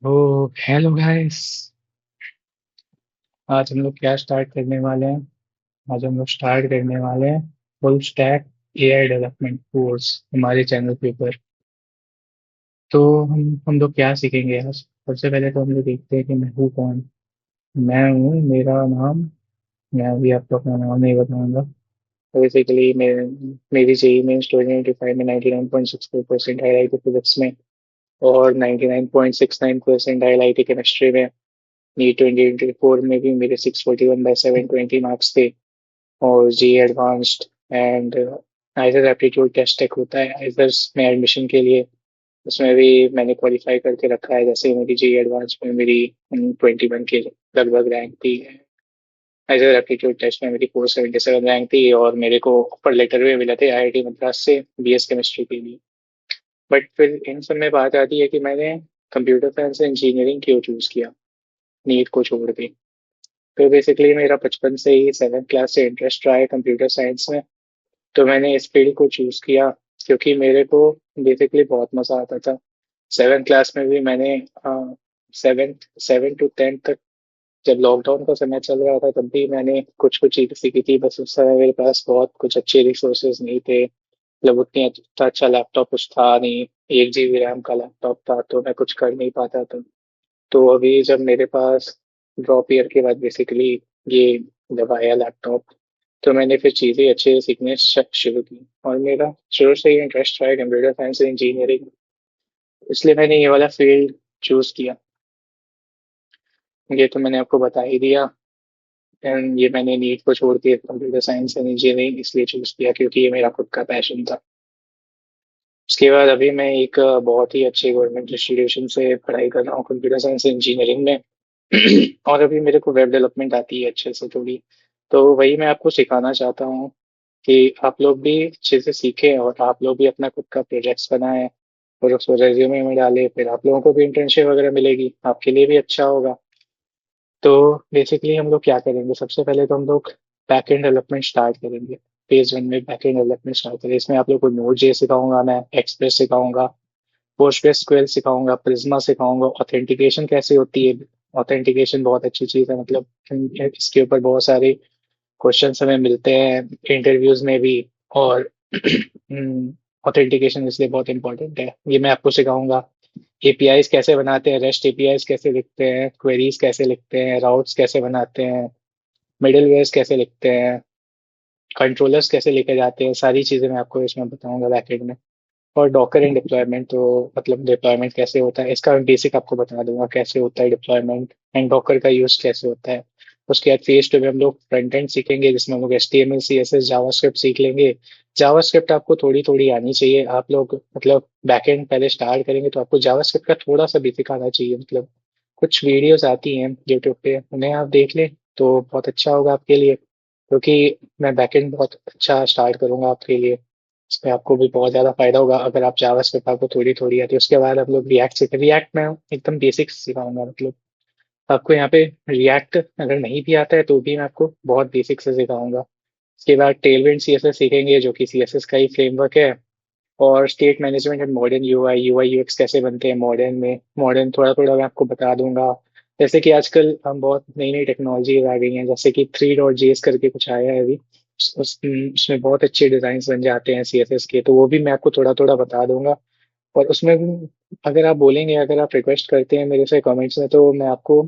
ओ hello guys. आज हम लोग क्या स्टार्ट करने वाले हैं? आज हम लोग स्टार्ट करने वाले हैं full stack AI development course हमारे चैनल के ऊपर। तो हम लोग क्या सीखेंगे आज? सबसे पहले तो हम लोग देखते हैं कि मैं हूँ कौन। मैं हूँ, मेरा नाम। मैं अभी आपको अपना नाम नहीं बताऊंगा। बेसिकली मेरी जेई में 2025 में 99.64% आई आई थी फिजिक्स में, और 99.69% आई आई थी केमिस्ट्री में। नीट 2024 में भी मेरे 641/720 मार्क्स थे। और JEE advanced and IISER aptitude test एक होता है आइजर्स में एडमिशन के लिए। उसमें भी मैंने क्वालिफाई करके रखा है। जैसे मेरी जी एडवांस में मेरी 21 के लगभग रैंक थी। आइजर एप्टीट्यूड टेस्ट में मेरी 477 रैंक थी, और मेरे को ऑफर लेटर भी मिले थे आईआईटी मद्रास से बीएस केमिस्ट्री के लिए। बट फिर इन सब में बात आती है कि मैंने कंप्यूटर साइंस इंजीनियरिंग क्यों चूज किया, नीट को छोड़ के। तो बेसिकली मेरा बचपन से ही 7th क्लास से इंटरेस्ट रहा है कंप्यूटर साइंस में। तो मैंने इस फील्ड को चूज किया क्योंकि मेरे को बेसिकली बहुत मजा आता था। 7th क्लास में भी मैंने 7 टू 10 तक, जब लॉकडाउन का समय चल रहा था, तब भी मैंने कुछ कुछ चीजें सीखी थी। बस उस समय मेरे पास बहुत कुछ अच्छे रिसोर्सेज नहीं थे। मतलब उतनी अच्छा लैपटॉप कुछ था नहीं। 1 GB रैम का लैपटॉप था, तो मैं कुछ कर नहीं पाता था। तो अभी जब मेरे पास ड्रॉप ईयर के बाद बेसिकली ये जब आया लैपटॉप, तो मैंने फिर चीज़ें अच्छे से सीखने शुरू की। और मेरा शुरू से ही इंटरेस्ट रहा है कंप्यूटर साइंस इंजीनियरिंग, इसलिए मैंने ये वाला फील्ड चूज किया। ये तो मैंने आपको बता ही दिया। एंड ये मैंने नीट को छोड़ के कंप्यूटर साइंस एंड इंजीनियरिंग इसलिए चूज किया क्योंकि ये मेरा खुद का पैशन था। उसके बाद अभी मैं एक बहुत ही अच्छे गवर्नमेंट इंस्टीट्यूशन से पढ़ाई कर रहा हूँ कंप्यूटर साइंस इंजीनियरिंग में। और अभी मेरे को वेब डेवलपमेंट आती है अच्छे से थोड़ी। तो वही मैं आपको सिखाना चाहता हूँ कि आप लोग भी अच्छे से सीखें और आप लोग भी अपना खुद का प्रोजेक्ट्स बनाएं और उसको रेज्यूमे में डालें। फिर आप लोगों को भी इंटर्नशिप वगैरह मिलेगी, आपके लिए भी अच्छा होगा। तो बेसिकली हम लोग क्या करेंगे, सबसे पहले तो हम लोग बैकएंड डेवलपमेंट स्टार्ट करेंगे। फेज 1 में बैकएंड डेवलपमेंट स्टार्ट करेंगे। इसमें आप लोग को नोड जे सिखाऊंगा, मैं एक्सप्रेस सिखाऊंगा, पोस्टग्रेसक्यूएल सिखाऊंगा, प्रिज्मा सिखाऊंगा, ऑथेंटिकेशन कैसे होती है। ऑथेंटिकेशन बहुत अच्छी चीज़ है, मतलब इसके ऊपर बहुत सारे क्वेश्चंस हमें मिलते हैं इंटरव्यूज में भी। और ऑथेंटिकेशन इसलिए बहुत इंपॉर्टेंट है, ये मैं आपको सिखाऊंगा। एपीआईज कैसे बनाते हैं, रेस्ट एपीआईज कैसे लिखते हैं, क्वेरीज कैसे लिखते हैं, राउट्स कैसे बनाते हैं, मिडलवेयर्स कैसे लिखते हैं, कंट्रोलर्स कैसे लिखे जाते हैं, सारी चीज़ें मैं आपको इसमें बताऊंगा बैकएंड में। और डॉकर एंड डिप्लॉयमेंट, तो मतलब डिप्लॉयमेंट कैसे होता है इसका बेसिक आपको बता दूंगा, कैसे होता है डिप्लॉयमेंट एंड डॉकर का यूज कैसे होता है। उसके बाद फेज 2 में हम लोग फ्रंट एंड सीखेंगे, जिसमें हम लोग HTML CSS जावास्क्रिप्ट सीख लेंगे। जावास्क्रिप्ट आपको थोड़ी थोड़ी आनी चाहिए। आप लोग मतलब बैकएंड पहले स्टार्ट करेंगे तो आपको जावास्क्रिप्ट का थोड़ा सा बेसिक आना चाहिए। मतलब कुछ वीडियोस आती हैं यूट्यूब पे, उन्हें आप देख लें तो बहुत अच्छा होगा आपके लिए। क्योंकि मैं बैकएंड बहुत अच्छा स्टार्ट करूंगा आपके लिए, इसमें आपको भी बहुत ज़्यादा फायदा होगा अगर आप जावास्क्रिप्ट आपको थोड़ी थोड़ी आती है। उसके बाद आप लोग रिएक्ट सीखें। रिएक्ट में एकदम बेसिक्स सिखाऊंगा, मतलब आपको यहाँ पे रिएक्ट अगर नहीं भी आता है तो भी मैं आपको बहुत बेसिक से सिखाऊंगा। उसके बाद टेलविंड CSS सीखेंगे, जो कि CSS का ही फ्रेमवर्क है। और state management and modern UI UX कैसे बनते हैं मॉडर्न में, मॉडर्न थोड़ा थोड़ा मैं आपको बता दूंगा। जैसे कि आजकल हम बहुत नई नई टेक्नोलॉजी आ गई हैं, जैसे कि 3.js करके कुछ आया है अभी। उसमें बहुत अच्छे डिजाइन बन जाते हैं CSS के, तो वो भी मैं आपको थोड़ा थोड़ा बता दूंगा। और उसमें भी अगर आप बोलेंगे, अगर आप रिक्वेस्ट करते हैं मेरे से कमेंट्स में, तो मैं आपको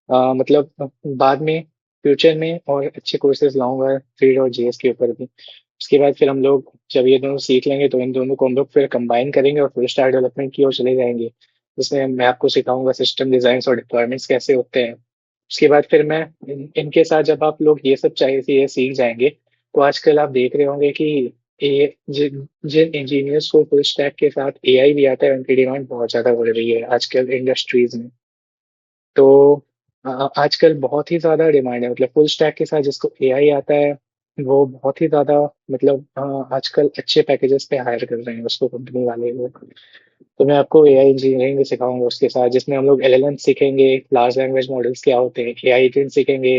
मतलब बाद में फ्यूचर में और अच्छे कोर्सेज लाऊंगा 3.js के ऊपर भी। उसके बाद फिर हम लोग जब ये दोनों सीख लेंगे तो इन दोनों को हम लोग फिर कंबाइन करेंगे और फुल स्टैक डेवलपमेंट की ओर चले जाएंगे, जिसमें मैं आपको सिखाऊंगा सिस्टम डिजाइन और डिप्लॉयमेंट्स कैसे होते हैं। उसके बाद फिर मैं इनके साथ जब आप लोग ये सब चाहिए ये सीख जाएंगे, तो आजकल आप देख रहे होंगे कि जिन इंजीनियर्स को फुल स्टैक के साथ एआई भी आता है, उनकी डिमांड बहुत ज्यादा बढ़ रही है आजकल इंडस्ट्रीज में। तो आजकल बहुत ही ज्यादा डिमांड है, मतलब फुल स्टैक के साथ जिसको एआई आता है वो बहुत ही ज्यादा, मतलब आजकल अच्छे पैकेजेस पे हायर कर रहे हैं उसको कंपनी वाले लोग। तो मैं आपको एआई इंजीनियरिंग भी सिखाऊंगा उसके साथ, जिसमें हम लोग LLM सीखेंगे, लार्ज लैंग्वेज मॉडल्स क्या होते हैं, एआई एजेंट सीखेंगे,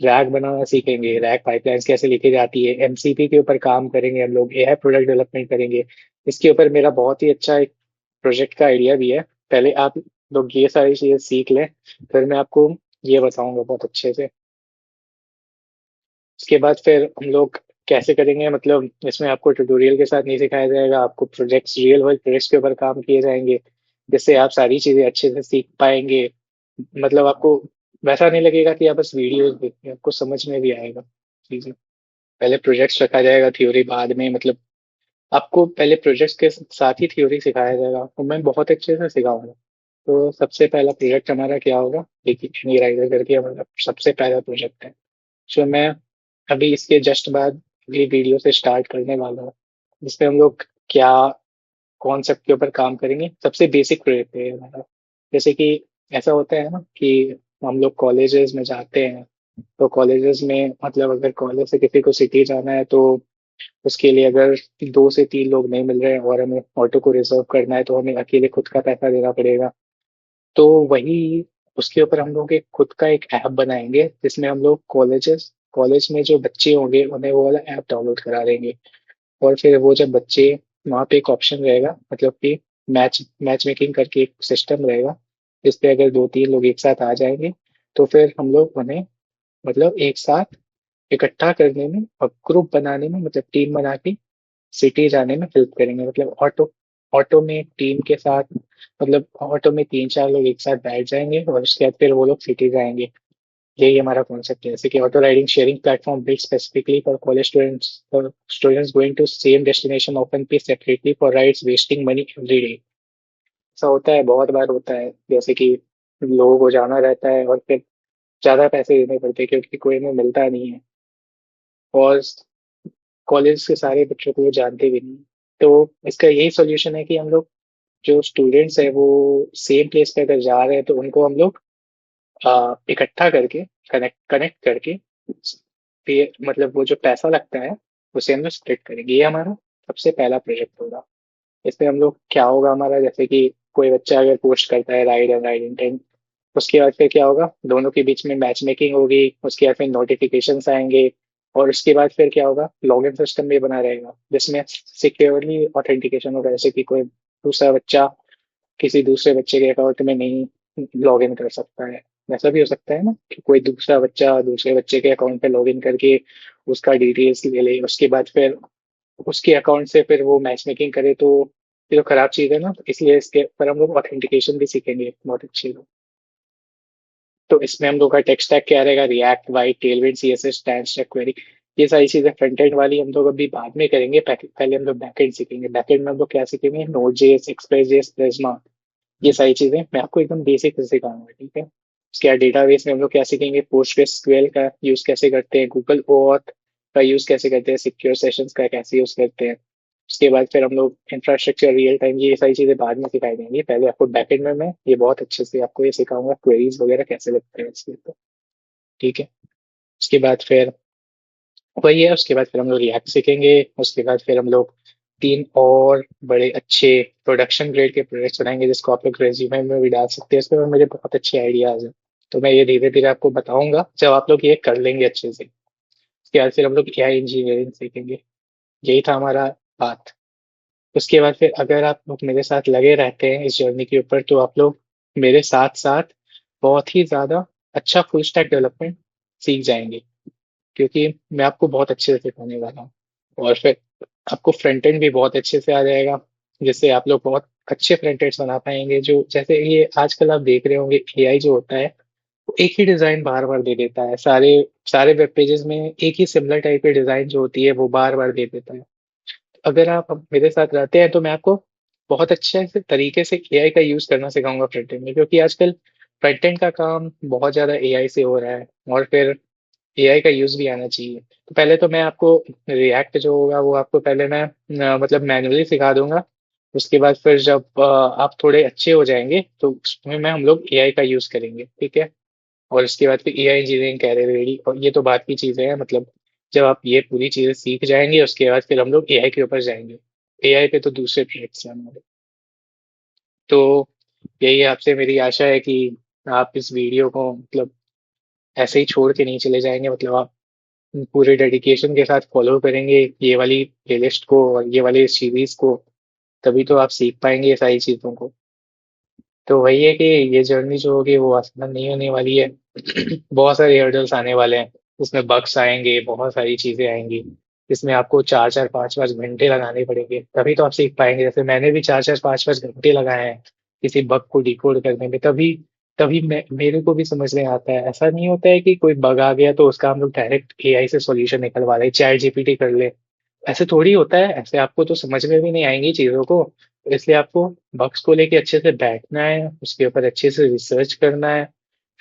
रैग बनाना सीखेंगे, रैग पाइपलाइंस कैसे लिखी जाती है, MCP के ऊपर काम करेंगे हम लोग, एआई प्रोडक्ट डेवलपमेंट करेंगे। इसके ऊपर मेरा बहुत ही अच्छा एक प्रोजेक्ट का आइडिया भी है। पहले आप लोग ये सारी चीजें सीख लें, फिर मैं आपको ये बताऊंगा बहुत अच्छे से। उसके बाद फिर हम लोग कैसे करेंगे, मतलब इसमें आपको ट्यूटोरियल के साथ नहीं सिखाया जाएगा, आपको प्रोजेक्ट्स, रियल वर्ल्ड प्रोजेक्ट्स के ऊपर काम किए जाएंगे, जिससे आप सारी चीजें अच्छे से सीख पाएंगे। मतलब आपको वैसा नहीं लगेगा कि आप बस वीडियोस देख रहे हैं, आपको समझ में भी आएगा चीजें। पहले प्रोजेक्ट्स रखा जाएगा, थ्योरी बाद में, मतलब आपको पहले प्रोजेक्ट्स के साथ ही थ्योरी सिखाया जाएगा और मैं बहुत अच्छे से सिखाऊंगा। तो सबसे पहला प्रोजेक्ट हमारा क्या होगा, देखिए एनी राइडर करके हमारा सबसे पहला प्रोजेक्ट है, जो मैं अभी इसके जस्ट बाद अगली वीडियो से स्टार्ट करने वाला हूँ। जिसपे हम लोग क्या कॉन्सेप्ट के ऊपर काम करेंगे, सबसे बेसिक प्रोजेक्ट है ये हमारा। जैसे कि ऐसा होता है ना कि हम लोग कॉलेजेस में जाते हैं, तो कॉलेजेस में मतलब अगर कॉलेज से किसी को सिटी जाना है, तो उसके लिए अगर 2 से 3 लोग नहीं मिल रहे हैं और हमें ऑटो को रिजर्व करना है, तो हमें अकेले खुद का पैसा देना पड़ेगा। तो वही उसके ऊपर हम लोग एक खुद का एक ऐप बनाएंगे, जिसमें हम लोग कॉलेज में जो बच्चे होंगे उन्हें वो वाला ऐप डाउनलोड करा देंगे। और फिर वो जब बच्चे, वहाँ पे एक ऑप्शन रहेगा, मतलब कि मैच मेकिंग करके एक सिस्टम रहेगा, जिस पे अगर 2-3 लोग एक साथ आ जाएंगे, तो फिर हम लोग उन्हें मतलब एक साथ इकट्ठा करने में और ग्रुप बनाने में, मतलब टीम बना के सिटी जाने में हेल्प करेंगे। मतलब ऑटो ऑटो में टीम के साथ, मतलब ऑटो में 3-4 लोग एक साथ बैठ जाएंगे और उसके बाद फिर वो लोग सिटी जाएंगे। यही हमारा कॉन्सेप्ट है, जैसे कि auto riding sharing platform build specifically for college students going to same destination often pay separately for rides wasting money every day. ऐसा होता है, बहुत बार होता है, जैसे कि लोगों को जाना रहता है और फिर ज्यादा पैसे देने पड़ते हैं क्योंकि कोई में मिलता नहीं है, और कॉलेज के सारे बच्चों को वो जानते भी नहीं। तो इसका यही सॉल्यूशन है कि हम लोग जो स्टूडेंट्स है वो सेम प्लेस पे अगर जा रहे हैं, तो उनको हम लोग इकट्ठा करके, कनेक्ट करके, मतलब वो जो पैसा लगता है उसे हम लोग स्प्लिट करेंगे। ये हमारा सबसे पहला प्रोजेक्ट होगा। इसमें हम लोग क्या होगा हमारा, जैसे कि कोई बच्चा अगर पोस्ट करता है राइड एंड राइड इंटेंट, उसके बाद फिर क्या होगा, दोनों के बीच में मैच मेकिंग होगी, उसके बाद फिर नोटिफिकेशंस आएंगे, और उसके बाद फिर क्या होगा, लॉगिन सिस्टम भी बना रहेगा जिसमें सिक्योरली ऑथेंटिकेशन होगा, जैसे कि कोई दूसरा बच्चा किसी दूसरे बच्चे के अकाउंट में नहीं लॉग इन कर सकता है। ऐसा भी हो सकता है ना कि कोई दूसरा बच्चा दूसरे बच्चे के अकाउंट पे लॉग इन करके उसका डिटेल्स ले ले, उसके बाद फिर उसके अकाउंट से फिर वो मैच मेकिंग करे, तो ये तो खराब चीज है ना। तो इसलिए इसके ऊपर हम लोग ऑथेंटिकेशन भी सीखेंगे बहुत अच्छे से। तो इसमें हम लोग का टेक स्टैक क्या रहेगा, React, Y, Tailwind, CSS, TanStack query. ये सारी चीजें फ्रंट एंड वाली हम लोग अभी बाद में करेंगे, पहले हम लोग बैकएंड सीखेंगे। बैकएंड में हम लोग क्या सीखेंगे, node JS, express JS, Prisma, ये सारी चीजें मैं आपको एकदम बेसिक से सिखाऊंगा, ठीक है। उसके बाद डेटाबेस में हम लोग क्या सीखेंगे, पोस्टग्रेसक्यूएल का यूज कैसे करते हैं, गूगल ओऑथ का यूज कैसे करते हैं, सिक्योर सेशंस का कैसे यूज करते हैं। उसके बाद फिर हम लोग इंफ्रास्ट्रक्चर, रियल टाइम, ये सारी चीजें बाद में सिखाई देंगे। पहले आपको बैकएंड में मैं ये बहुत अच्छे से आपको ये सिखाऊंगा, क्वेरीज वगैरह कैसे लगते हैं इसके ऊपर, ठीक है। उसके बाद फिर वही है, उसके बाद फिर हम लोग रिएक्ट सीखेंगे। उसके बाद फिर हम लोग 3 और बड़े अच्छे प्रोडक्शन ग्रेड के प्रोजेक्ट्स बनाएंगे, जिसको आप लोग रेज्यूमे में भी डाल सकते हैं। इसके बाद मुझे बहुत अच्छे आइडियाज हैं, तो मैं ये धीरे धीरे आपको बताऊंगा जब आप लोग ये कर लेंगे अच्छे से। उसके बाद फिर हम लोग एआई इंजीनियरिंग सीखेंगे। यही था हमारा बात। उसके बाद फिर अगर आप लोग मेरे साथ लगे रहते हैं इस जर्नी के ऊपर, तो आप लोग मेरे साथ साथ बहुत ही ज्यादा अच्छा फुल स्टैक डेवलपमेंट सीख जाएंगे, क्योंकि मैं आपको बहुत अच्छे से सिखाने वाला हूँ। और फिर आपको फ्रंट एंड भी बहुत अच्छे से आ जाएगा, जिससे आप लोग बहुत अच्छे फ्रंट एंड्स बना पाएंगे। जो जैसे ये आजकल आप देख रहे होंगे, एआई जो होता है वो एक ही डिजाइन बार बार दे देता है, सारे सारे वेब पेजेस में एक ही सिमिलर टाइप की डिजाइन जो होती है वो बार बार दे देता है। अगर आप अब मेरे साथ रहते हैं, तो मैं आपको बहुत अच्छे से तरीके से एआई का यूज करना सिखाऊंगा फ्रंट एंड में, क्योंकि आजकल फ्रंट एंड का काम बहुत ज्यादा एआई से हो रहा है, और फिर एआई का यूज भी आना चाहिए। तो पहले तो मैं आपको रिएक्ट जो होगा वो आपको पहले मैं मतलब मैन्युअली सिखा दूंगा। उसके बाद फिर जब आप थोड़े अच्छे हो जाएंगे, तो उसमें मैं हम लोग एआई का यूज करेंगे, ठीक है। और उसके बाद फिर एआई इंजीनियरिंग कैरियर रेडी, और ये तो बात की चीजें हैं, मतलब जब आप ये पूरी चीजें सीख जाएंगे, उसके बाद फिर हम लोग एआई के ऊपर जाएंगे। एआई पे तो दूसरे प्रोजेक्ट्स हैं हमारे। तो यही आपसे मेरी आशा है कि आप इस वीडियो को मतलब ऐसे ही छोड़ के नहीं चले जाएंगे, मतलब आप पूरे डेडिकेशन के साथ फॉलो करेंगे ये वाली प्लेलिस्ट को और ये वाली सीरीज को, तभी तो आप सीख पाएंगे ये सारी चीजों को। तो वही है कि ये जर्नी जो होगी वो आसान नहीं होने वाली है। बहुत सारे हर्डल्स आने वाले हैं। उसमें बग्स आएंगे, बहुत सारी चीजें आएंगी, जिसमें आपको 4-4 5-5 घंटे लगाने पड़ेंगे, तभी तो आप सीख पाएंगे। जैसे मैंने भी 4-4 5-5 घंटे लगाए हैं किसी बग को डिकोड करने में, तभी तभी मेरे को भी समझ में आता है। ऐसा नहीं होता है कि कोई बग आ गया तो उसका हम लोग डायरेक्ट एआई से सॉल्यूशन निकलवा ले, चैट जीपीटी कर ले। ऐसे थोड़ी होता है, ऐसे आपको तो समझ में भी नहीं आएंगी चीजों को। तो इसलिए आपको बग्स को लेके अच्छे से बैठना है, उसके ऊपर अच्छे से रिसर्च करना है।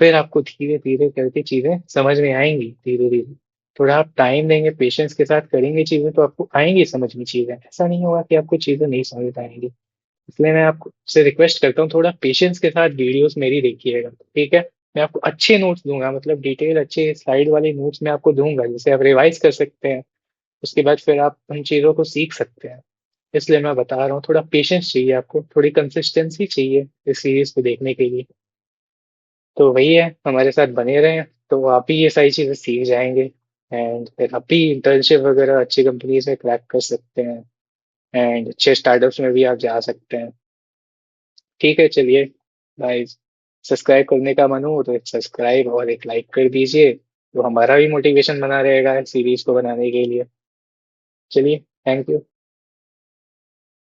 फिर आपको धीरे धीरे करके चीजें समझ में आएंगी, धीरे धीरे। थोड़ा आप टाइम देंगे, पेशेंस के साथ करेंगे चीजें, तो आपको आएंगी समझ में चीजें। ऐसा नहीं होगा कि आपको चीजें नहीं समझ में आएंगी। इसलिए मैं आपको से रिक्वेस्ट करता हूँ, थोड़ा पेशेंस के साथ वीडियोस मेरी देखिएगा, ठीक है। मैं आपको अच्छे नोट्स दूंगा, मतलब डिटेल अच्छे स्लाइड वाले नोट्स मैं आपको दूंगा, जिसे आप रिवाइज कर सकते हैं। उसके बाद फिर आप उन चीज़ों को सीख सकते हैं। इसलिए मैं बता रहा हूँ, थोड़ा पेशेंस चाहिए आपको, थोड़ी कंसिस्टेंसी चाहिए इस सीरीज को देखने के लिए। तो वही है, हमारे साथ बने रहें तो आप भी ये सारी चीज़ें सीख जाएंगे। एंड फिर आप भी इंटर्नशिप वगैरह अच्छी कंपनीज में क्रैक कर सकते हैं। एंड अच्छे स्टार्टअप्स में भी आप जा सकते हैं। ठीक है, चलिए भाई। सब्सक्राइब करने का मन हो तो एक सब्सक्राइब और एक लाइक कर दीजिए, तो हमारा भी मोटिवेशन बना रहेगा सीरीज को बनाने के लिए। चलिए, थैंक यू।